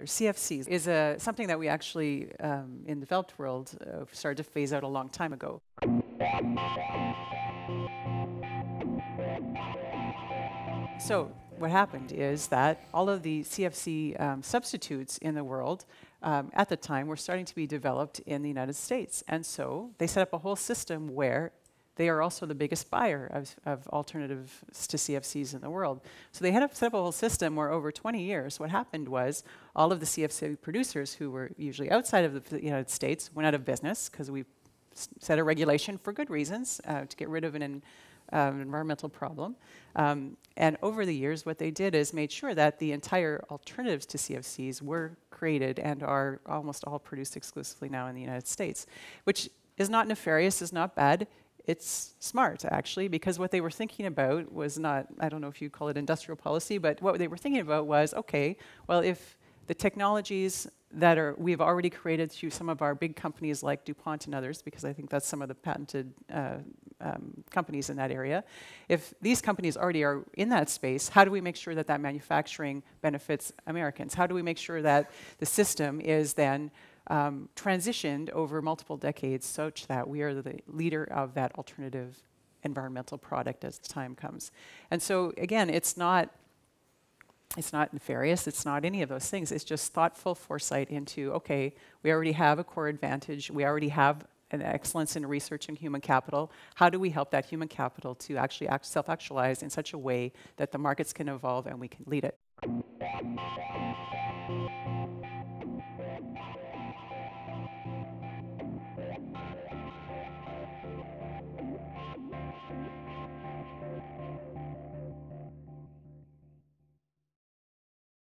CFCs is something that we actually, in the developed world, started to phase out a long time ago. So what happened is that all of the CFC substitutes in the world at the time were starting to be developed in the United States. And so they set up a whole system where they are also the biggest buyer of alternatives to CFCs in the world. So they had set up a whole system where over 20 years, what happened was all of the CFC producers who were usually outside of the United States went out of business because we set a regulation for good reasons to get rid of an environmental problem. And over the years, what they did is made sure that the entire alternatives to CFCs were created and are almost all produced exclusively now in the United States, which is not nefarious, is not bad. It's smart, actually, because what they were thinking about was not, I don't know if you call it industrial policy, but what they were thinking about was, okay, well, if the technologies that we've already created through some of our big companies like DuPont and others, because I think that's some of the patented companies in that area. If these companies already are in that space, how do we make sure that that manufacturing benefits Americans? How do we make sure that the system is then transitioned over multiple decades such that we are the leader of that alternative environmental product as the time comes? And so, again, it's not nefarious, it's not any of those things. It's just thoughtful foresight into, okay, we already have a core advantage, we already have an excellence in research and human capital. How do we help that human capital to actually self-actualize in such a way that the markets can evolve and we can lead it?